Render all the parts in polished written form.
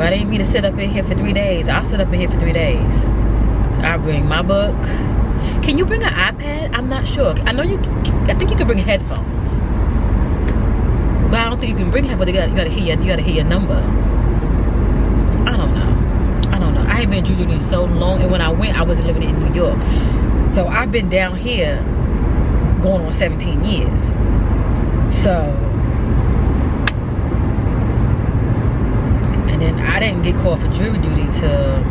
If I didn't need to sit up in here for 3 days, I'll sit up in here for 3 days. I'll bring my book. Can you bring an iPad? I'm not sure. I know I think you can bring headphones. But I don't think you can bring headphones. You gotta hear your number. I don't know. I ain't been in Juju in so long, and when I went, I wasn't living in New York. So I've been down here going on 17 years. So, and then I didn't get called for jury duty till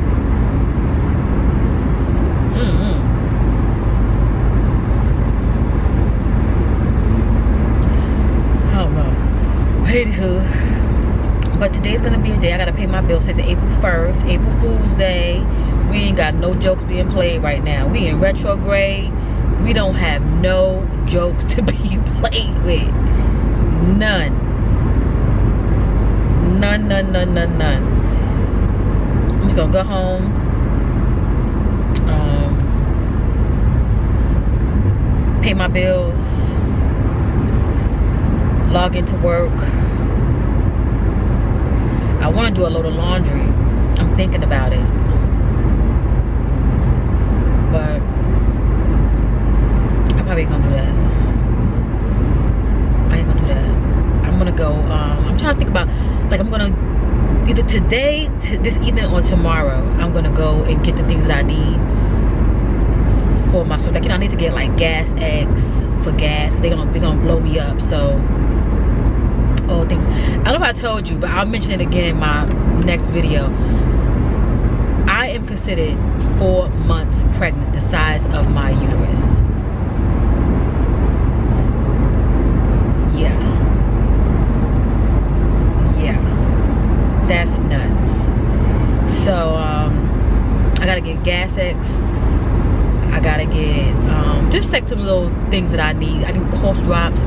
I don't know. Anywho. But today's gonna be a day I gotta pay my bills. It's April 1st, April Fool's Day. We ain't got no jokes being played right now. We in retrograde. We don't have no jokes to be played with. None. None. I'm just gonna go home. Pay my bills. Log into work. I want to do a load of laundry. I'm thinking about it. But I probably ain't gonna do that. I ain't gonna do that. I'm gonna go, I'm trying to think about, like, I'm gonna, either today, this evening, or tomorrow, I'm gonna go and get the things that I need for my store. Like, you know, I need to get, like, gas eggs for gas. They're gonna blow me up, so. All things. I don't know if I told you, but I'll mention it again in my next video. I am considered 4 months pregnant, the size of my uterus. Yeah, that's nuts. So I gotta get gas X. I gotta get just like some little things that I need. I need cough drops.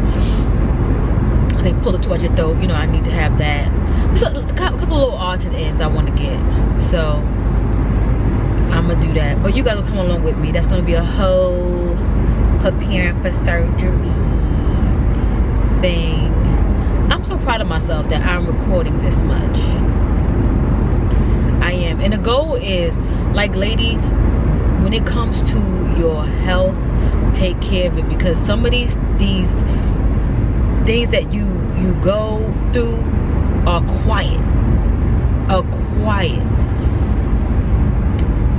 They pull it towards your throat, you know, I need to have that. So a couple of little odds and ends I want to get. So I'm gonna do that. But you guys will come along with me. That's gonna be a whole preparing for surgery thing. I'm so proud of myself that I'm recording this much. I am. And the goal is, like, ladies, when it comes to your health, take care of it, because some of these things that you go through are quiet.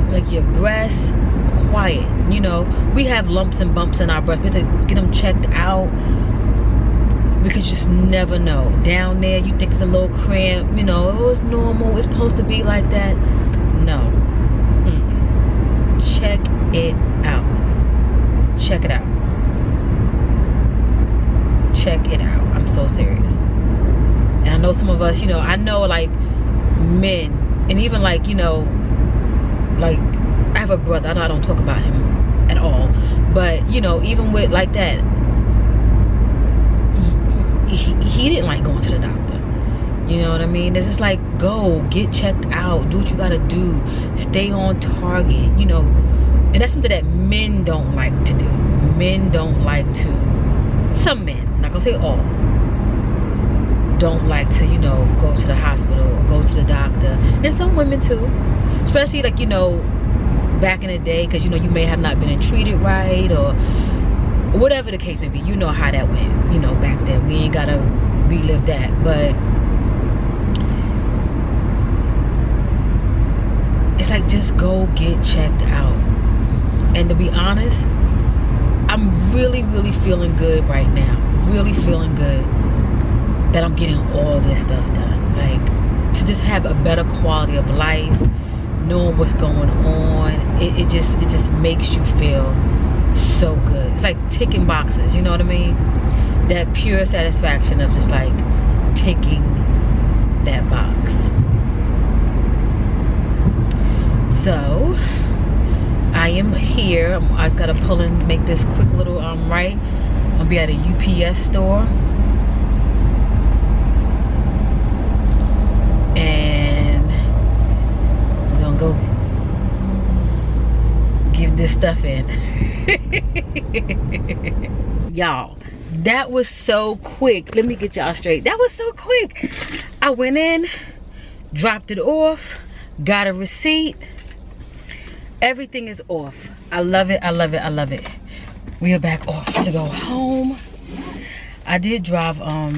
Like your breasts, quiet. You know, we have lumps and bumps in our breasts. We have to get them checked out, because you just never know. Down there, you think it's a little cramp. You know, oh, it's normal. It's supposed to be like that. No. Check it out. Check it out. Check it out. I'm so serious. And I know some of us, you know, I know, like, men, and even, like, you know, like, I have a brother. I know I don't talk about him at all, but, you know, even with like that, he didn't like going to the doctor. You know what I mean? It's just like, go get checked out, do what you gotta do, stay on target, you know. And that's something that men don't like to do. Men don't like to, some men, I'm not gonna say all, don't like to, you know, go to the hospital or go to the doctor. And some women too, especially, like, you know, back in the day, because, you know, you may have not been treated right, or whatever the case may be. You know how that went, you know, back then. We ain't gotta relive that. But it's like, just go get checked out. And to be honest, I'm really, really feeling good right now. Really feeling good that I'm getting all this stuff done. Like, to just have a better quality of life, knowing what's going on, it just makes you feel so good. It's like ticking boxes, you know what I mean? That pure satisfaction of just like ticking that box. So I am here. I just gotta pull and make this quick little right. I'll be at a UPS store, and we're gonna go give this stuff in. Y'all, that was so quick. Let me get y'all straight. That was so quick. I went in, dropped it off, got a receipt. Everything is off. I love it, I love it, I love it. We are back off to go home. I did drive, I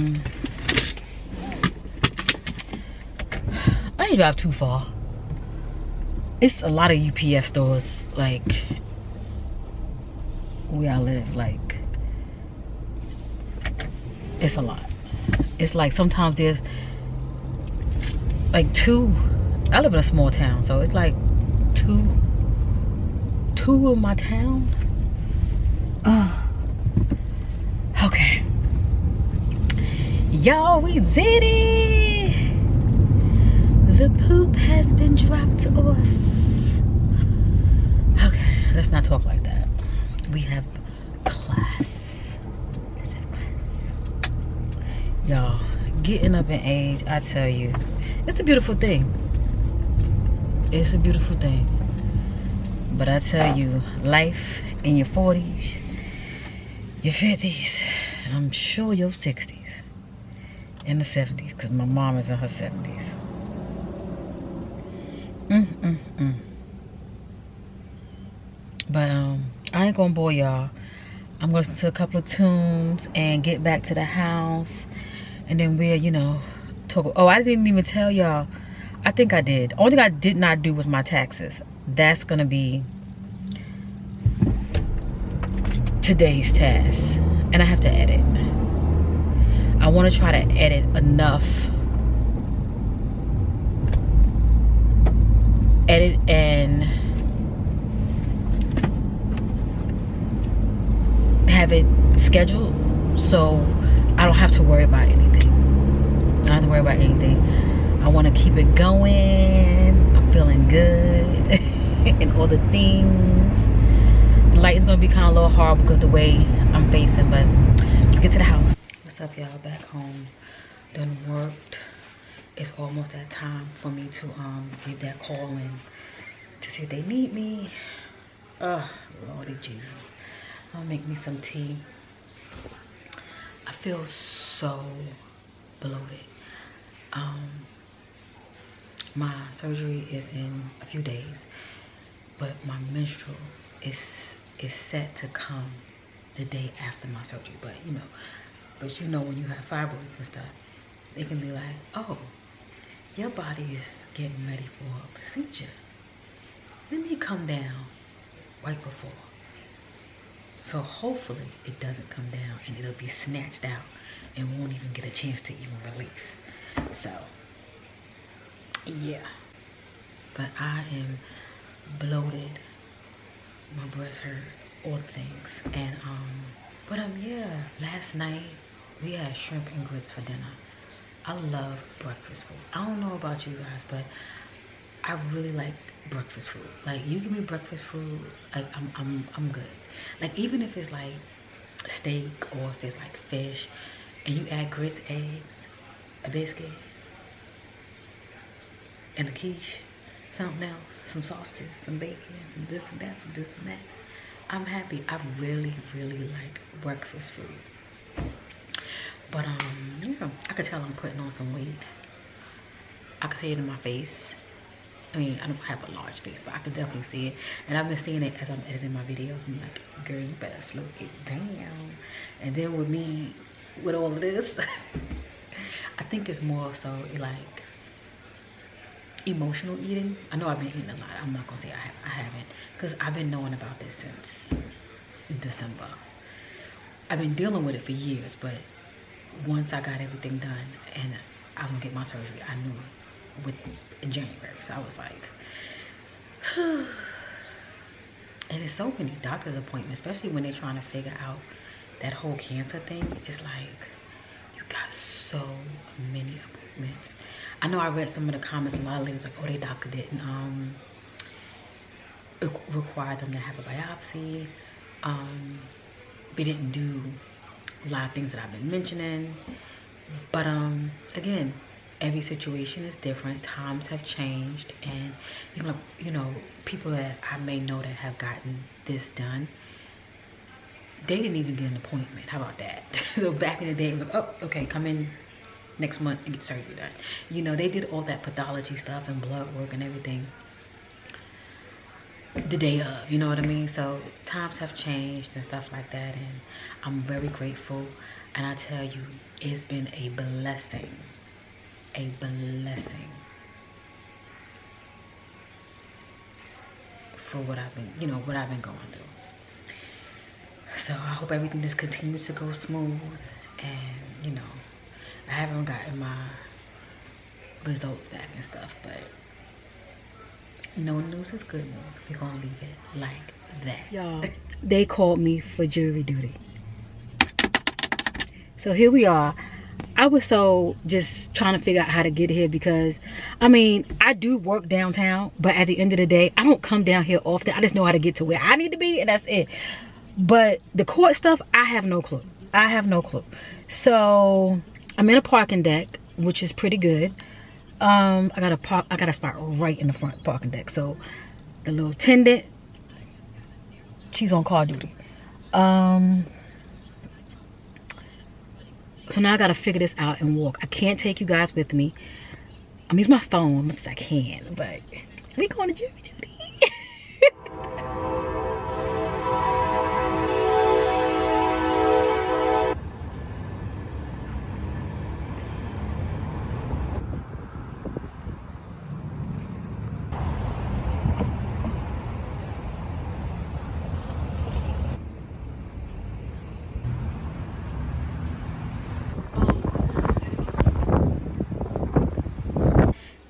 didn't drive too far. It's a lot of UPS stores, like, where I live, like, it's a lot. It's like sometimes there's like two. I live in a small town, so it's like two in my town. Okay, y'all, we did it. The poop has been dropped off. Okay, let's not talk like that. We have class. Let's have class. Y'all, getting up in age, I tell you, it's a beautiful thing. It's a beautiful thing. But I tell you, life in your 40s, your 50s, I'm sure your 60s, and the 70s, because my mom is in her 70s. But I ain't gonna bore y'all. I'm gonna listen to a couple of tunes and get back to the house, and then we'll, you know, talk. Oh, I didn't even tell y'all. I think I did. Only thing I did not do was my taxes. That's gonna be today's task, and I have to edit. I want to try to edit enough, edit and have it scheduled so I don't have to worry about anything. I don't have to worry about anything. I want to keep it going. I'm feeling good and all the things. The light is going to be kind of a little hard because the way I'm facing, but let's get to the house. What's up, y'all? Back home. Done worked. It's almost that time for me to give that call in to see if they need me. Oh, Lordy Jesus. I'll make me some tea. I feel so bloated. My surgery is in a few days, but my menstrual is set to come the day after my surgery. But you know when you have fibroids and stuff, they can be like, oh, your body is getting ready for a procedure. Let me come down right before. So hopefully it doesn't come down and it'll be snatched out and won't even get a chance to even release. So yeah, but I am bloated, my breasts hurt, all the things. And yeah, last night we had shrimp and grits for dinner. I love breakfast food. I don't know about you guys, but I really like breakfast food. Like, you give me breakfast food, like I'm good. Like, even if it's like steak or if it's like fish and you add grits, eggs, a biscuit, and a quiche, something else, some sausages, some bacon, some this and that, some this and that, I'm happy. I really, really like breakfast food. But yeah, I could tell I'm putting on some weight. I could see it in my face. I mean, I don't have a large face, but I can definitely see it. And I've been seeing it as I'm editing my videos. I'm like, girl, you better slow it down. And then with me, with all of this, I think it's more so like emotional eating. I know I've been eating a lot. I'm not gonna say I haven't, because I've been knowing about this since December. I've been dealing with it for years, but once I got everything done and I was gonna get my surgery, I knew in January. So I was like, and it's so many doctor's appointments, especially when they're trying to figure out that whole cancer thing. It's like, you got so many appointments. I know I read some of the comments, a lot of ladies like, oh, their doctor didn't require them to have a biopsy. They didn't do a lot of things that I've been mentioning. But again, every situation is different. Times have changed, and you know, people that I may know that have gotten this done, they didn't even get an appointment. How about that? So back in the day, it was like, oh, okay, come in next month and get surgery done. You know, they did all that pathology stuff and blood work and everything the day of, you know what I mean? So times have changed and stuff like that, and I'm very grateful. And I tell you, it's been a blessing for what I've been, you know, what I've been going through. So I hope everything just continues to go smooth. And you know, I haven't gotten my results back and stuff, but no news is good news. We're gonna leave it like that. Y'all, they called me for jury duty. So here we are. I was so just trying to figure out how to get here, because I mean, I do work downtown, but at the end of the day, I don't come down here often. I just know how to get to where I need to be, and that's it. But the court stuff, I have no clue. I have no clue. So I'm in a parking deck, which is pretty good. I got a spot right in the front parking deck. So the little attendant, she's on call duty. So now I gotta figure this out and walk. I can't take you guys with me. I'm using my phone because I can, but we going to jury duty.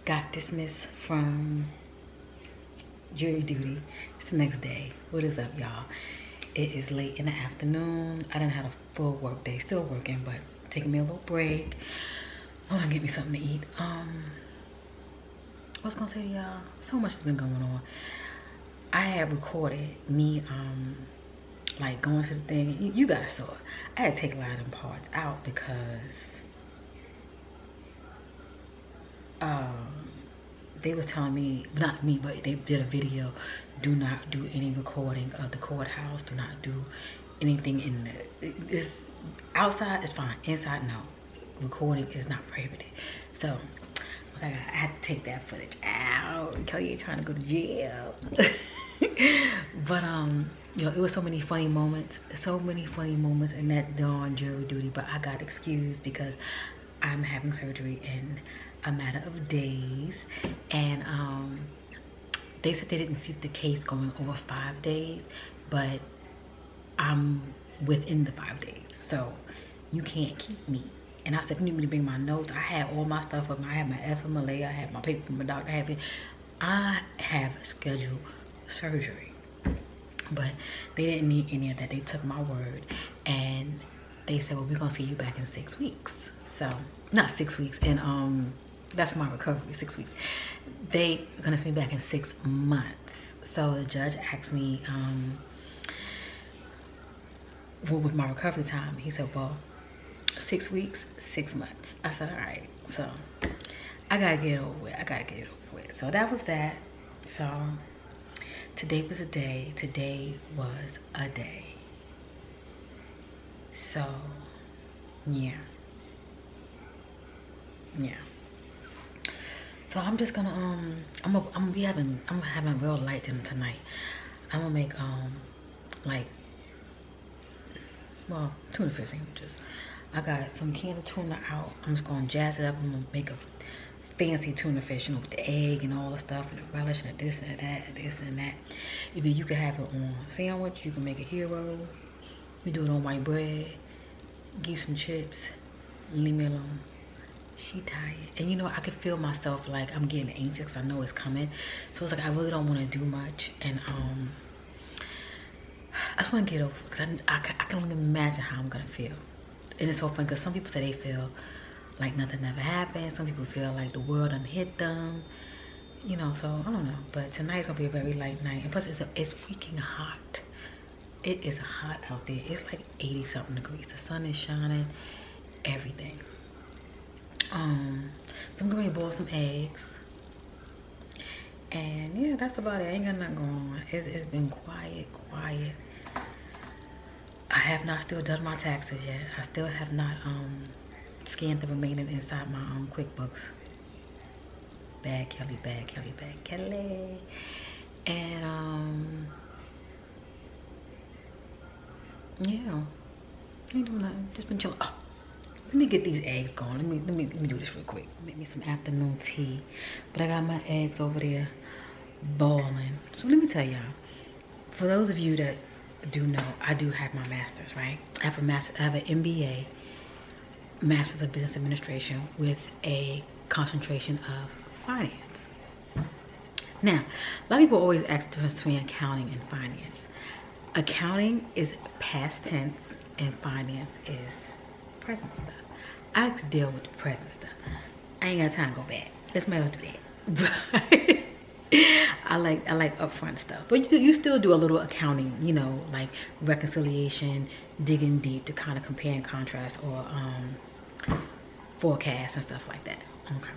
Got dismissed from jury duty. It's the next day. What is up, y'all? It is late in the afternoon. I didn't have a full work day. Still working, but taking me a little break. Oh, I'm get me something to eat. I was gonna say to y'all, so much has been going on. I had recorded me like going to the thing. You guys saw it. I had to take a lot of them parts out because they was telling me, not me, but they did a video, do not do any recording of the courthouse, do not do anything in this. Outside is fine, inside no, recording is not prohibited. So I was like, I had to take that footage out. Kelly ain't trying to go to jail. But you know, it was so many funny moments in that darn jury duty. But I got excused because I'm having surgery in a matter of days, and they said they didn't see the case going over 5 days, but I'm within the 5 days, so you can't keep me. And I said, if you need me to bring my notes, I had all my stuff up. I had my FMLA, I had my paper from my doctor, I have scheduled surgery, but they didn't need any of that. They took my word, and they said, well, we're gonna see you back in 6 weeks. So not 6 weeks, and that's my recovery, 6 weeks. They gonna see me back in 6 months. So the judge asked me what was my recovery time. He said, well, 6 weeks, 6 months. I said, all right. So I gotta get it over with. So that was that. So today was a day. So yeah. So I'm just gonna I'm having a real light dinner tonight. I'm gonna make like, well, tuna fish sandwiches. I got some canned tuna out. I'm just gonna jazz it up. I'm gonna make a fancy tuna fish, you know, with the egg and all the stuff and the relish and this and that and this and that. Either you can have it on sandwich, you can make a hero, you do it on white bread, give some chips, leave me alone. She tired, and you know, I can feel myself like I'm getting anxious because I know it's coming. So it's like I really don't want to do much, and I just want to get over it because I can only imagine how I'm gonna feel. And it's so funny because some people say they feel like nothing ever happened. Some people feel like the world done hit them, you know. So I don't know, but tonight's gonna be a very light night, and plus it's freaking hot. It is hot out there. It's like 80 something degrees. The sun is shining, everything. So I'm gonna boil some eggs, and yeah, that's about it. I ain't got nothing going on. It's been quiet. I have not still done my taxes yet. I still have not scan the remaining inside my QuickBooks. Bad Kelly, bad Kelly, bad Kelly. And yeah, ain't doing nothing. Just been chilling. Oh, let me get these eggs going. Let me do this real quick. Make me some afternoon tea. But I got my eggs over there boiling. So let me tell y'all. For those of you that do know, I do have my master's, right? I have an MBA, Master's of Business Administration, with a concentration of finance. Now, a lot of people always ask the difference between accounting and finance. Accounting is past tense and finance is present stuff. I like to deal with the present stuff. I ain't got time to go back. Let somebody else do that. I like upfront stuff. But you still do a little accounting, you know, like reconciliation, digging deep to kind of compare and contrast, or forecast and stuff like that. Okay.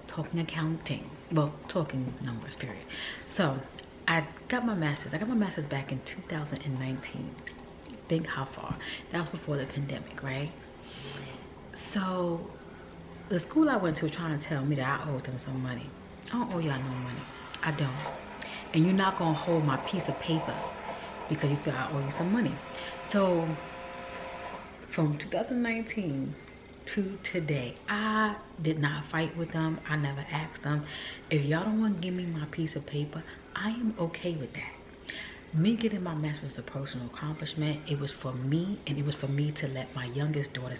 Talking accounting. Well, talking numbers, period. So I got my master's. I got my master's back in 2019. Think how far. That was before the pandemic, right? So the school I went to was trying to tell me that I owed them some money. I don't owe y'all no money. I don't. And you're not gonna hold my piece of paper because you feel I owe you some money. So from 2019 to today, I did not fight with them. I never asked them. If y'all don't want to give me my piece of paper, I am okay with that. Me getting my master's was a personal accomplishment. It was for me, and it was for me to let my youngest daughter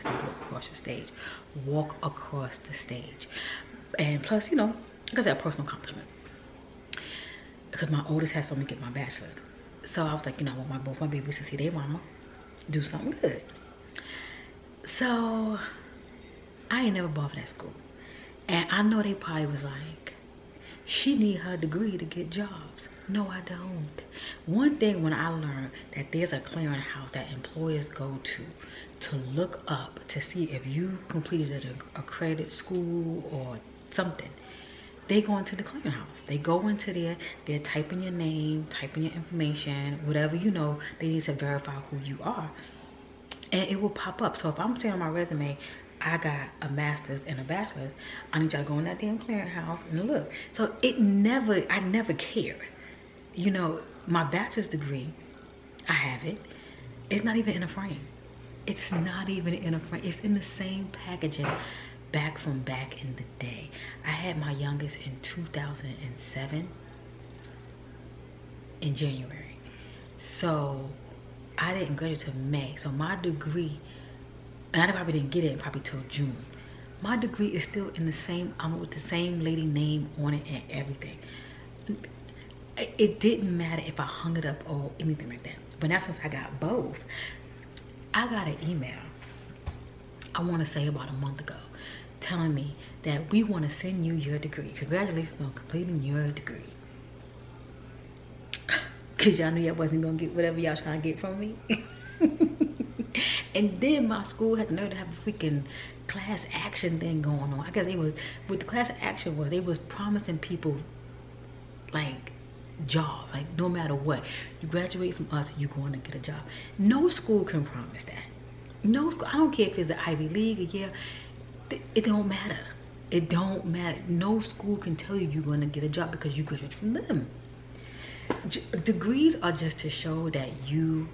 walk across the stage. And plus, you know, because that's a personal accomplishment. Because my oldest has told me to get my bachelor's. So I was like, you know, I want both my babies to see their mama do something good. So I ain't never bought for that school. And I know they probably was like, she need her degree to get jobs. No, I don't. One thing when I learned that there's a clearinghouse that employers go to look up to see if you completed an accredited school or something, they go into the clearinghouse. They go into there, they're typing your name, typing your information, whatever, you know, they need to verify who you are. And it will pop up. So if I'm saying on my resume, I got a master's and a bachelor's, I need y'all to go in that damn clearinghouse and look. So I never cared. You know, my bachelor's degree, I have it. It's not even in a frame. It's not even in a frame. It's in the same packaging back in the day. I had my youngest in 2007 in January. So I didn't graduate till May. So my degree, and I probably didn't get it probably till June. My degree is still in the same, with the same lady name on it and everything. It didn't matter if I hung it up or anything like that. But now since I got both, I got an email, I want to say about a month ago, telling me that we want to send you your degree. Congratulations on completing your degree. Because y'all knew y'all wasn't going to get whatever y'all trying to get from me. And then my school had the nerve to have a freaking class action thing going on. I guess they was, what the class action was, they was promising people like job, like no matter what, you graduate from us, you're going to get a job. No school can promise that. No school, I don't care if it's an Ivy League or yeah, it don't matter. It don't matter. No school can tell you you're going to get a job because you graduate from them. Degrees are just to show that you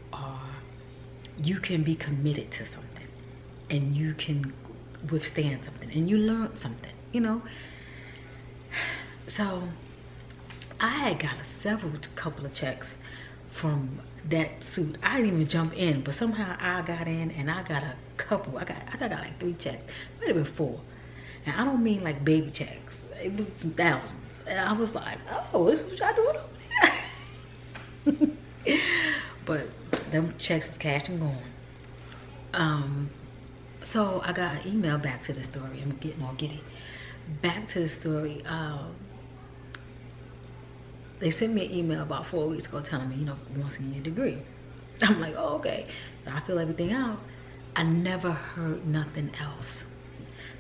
can be committed to something and you can withstand something and you learn something, you know. So I had got a couple of checks from that suit. I didn't even jump in, but somehow I got in and I got a couple. I got like 3 checks, might have been 4. And I don't mean like baby checks. It was some thousands. And I was like, oh, this is what y'all doing over there. But them checks is cashed and gone. So I got an email back to the story. I'm getting all giddy. Back to the story. They sent me an email about 4 weeks ago telling me, you know, we want to see your degree. I'm like, oh, okay. So I fill everything out. I never heard nothing else.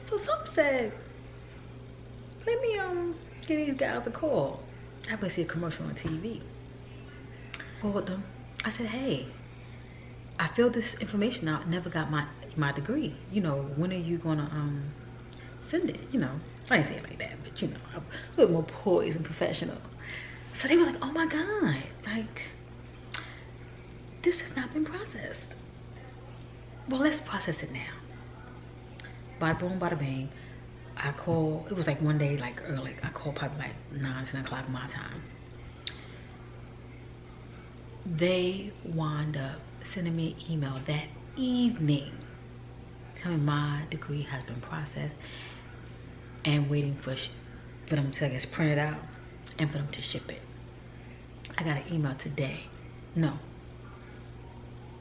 So some said, let me give these guys a call. I would see a commercial on TV. Called them. I said, hey, I filled this information out, never got my my degree. You know, when are you gonna send it? You know, I didn't say it like that, but you know, I'm a little more poised and professional. So they were like, oh my God, like, this has not been processed. Well, let's process it now. Bada boom, bada bang. I called, it was like one day, like early, I called probably like 9, 10 o'clock my time. They wound up sending me an email that evening telling me my degree has been processed and waiting for them to, I guess, print it out and for them to ship it. I got an email today. No.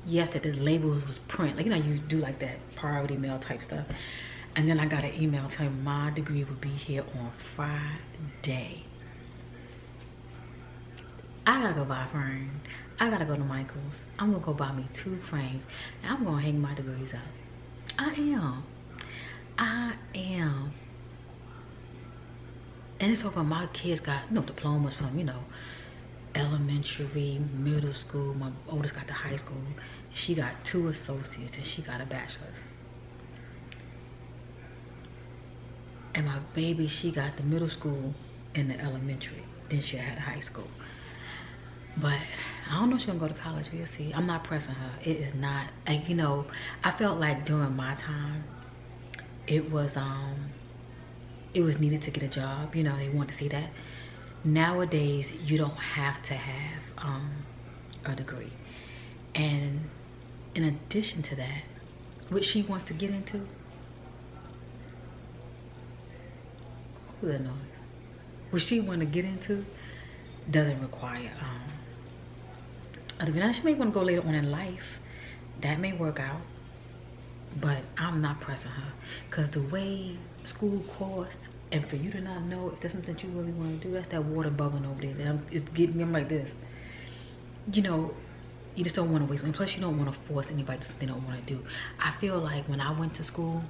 Yesterday, the labels was print. Like, you know, you do like that priority mail type stuff. And then I got an email telling me my degree will be here on Friday. I gotta go buy a frame. I gotta go to Michael's. I'm gonna go buy me 2 frames. And I'm gonna hang my degrees up. I am. And it's over. My kids got, you know, diplomas from, you know, elementary, middle school. My oldest got to high school. She got 2 associates and she got a bachelor's. And my baby, she got the middle school and the elementary. Then she had high school. But I don't know if she's gonna go to college. We'll see. I'm not pressing her. It is not, like, you know, I felt like during my time, it was needed to get a job. You know, they want to see that. Nowadays, you don't have to have a degree. And in addition to that, what she wants to get into, who that noise? What she want to get into doesn't require a degree. Now, she may want to go later on in life. That may work out. But I'm not pressing her. Because the way school costs, and for you to not know if there's something that you really want to do, that's that water bubbling over there. It's getting me, I'm like this. You know, you just don't want to waste. And plus, you don't want to force anybody to do something they don't want to do. I feel like when I went to school,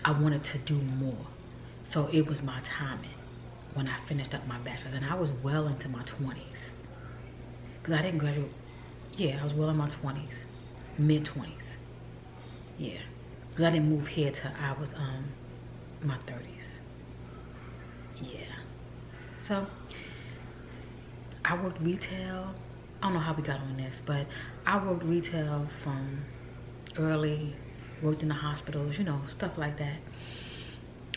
I wanted to do more. So it was my timing when I finished up my bachelor's. And I was well into my 20s. Because I didn't graduate. Yeah, I was well in my 20s. Mid-20s. Yeah. Because I didn't move here till I was my 30s. Yeah. So, I worked retail. I don't know how we got on this, but I worked retail from early, worked in the hospitals, you know, stuff like that.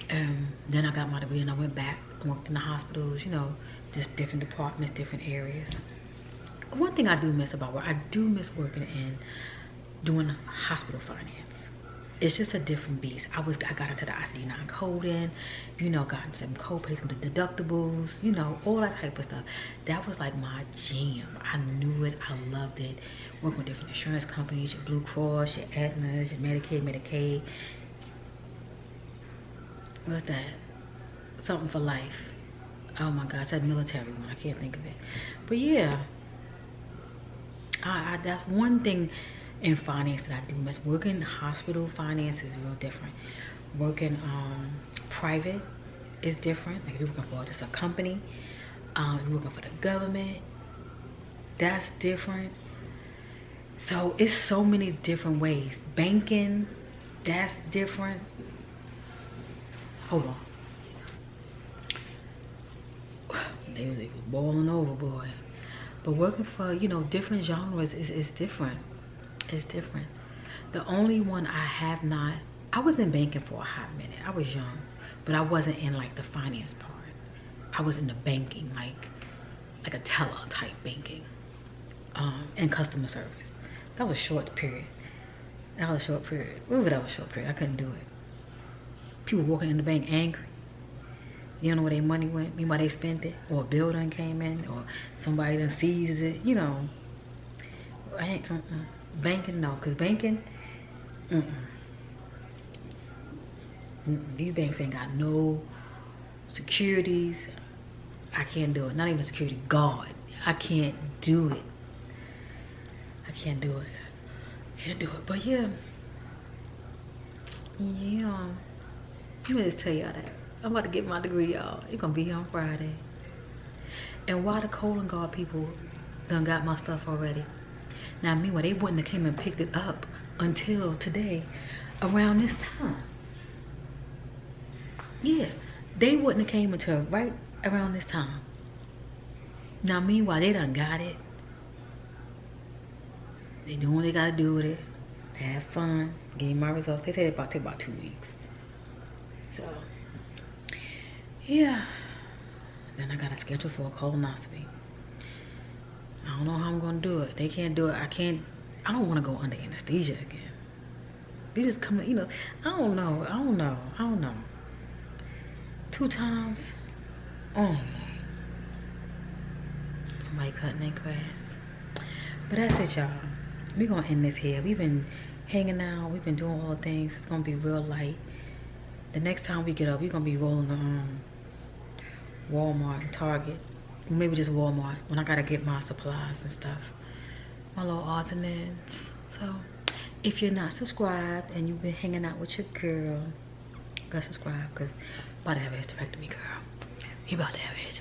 Then I got my degree and I went back and worked in the hospitals, you know, just different departments, different areas. One thing I do miss about work, I do miss working in doing hospital finance. It's just a different beast. I got into the ICD-9 coding, you know, got some co-pays, some deductibles, you know, all that type of stuff. That was like my jam. I knew it, I loved it. Working with different insurance companies, your Blue Cross, your Aetna, your Medicaid, Medicaid. What's that? Something for life. Oh my God, it's that military one. I can't think of it. But yeah, that's one thing in finance that I do miss. Working hospital finance is real different. Working private is different. Like if you're working for just a company, you're working for the government, that's different. So it's so many different ways. Banking, that's different. Hold on. They was boiling over, boy. But working for, you know, different genres is different. It's different. The only one I have not, I was in banking for a hot minute. I was young, but I wasn't in like the finance part. I was in the banking, like a teller type banking, and customer service. That was a short period. That was a short period. Ooh, that was a short period. I couldn't do it. People walking in the bank angry. You don't know where their money went. Meanwhile, they spent it, or a bill done came in, or somebody done seized it. You know, I ain't. Banking, no, because banking, these banks ain't got no securities. I can't do it. Not even security guard. I can't do it. I can't do it. Can't do it. But yeah. Yeah. Let me just tell y'all that. I'm about to get my degree, y'all. It's gonna be here on Friday. And why the ColonGuard people done got my stuff already? Now, meanwhile, they wouldn't have came and picked it up until today around this time. Yeah, they wouldn't have came until right around this time. Now meanwhile, they done got it. They doing what they gotta do with it. Have fun, getting my results. They say it take about 2 weeks. So yeah, then I got a schedule for a colonoscopy. I don't know how I'm gonna do it. They can't do it. I don't want to go under anesthesia again. They just come, you know. I don't know. 2 times. Oh, somebody cutting their grass. But that's it, y'all. We're gonna end this here. We've been hanging out. We've been doing all the things. It's gonna be real light. The next time we get up, we're gonna be rolling to Walmart and Target. Maybe just Walmart when I gotta get my supplies and stuff. My little alternates. So if you're not subscribed and you've been hanging out with your girl, go subscribe, because about to have a hysterectomy, girl. We about to have a hysterectomy.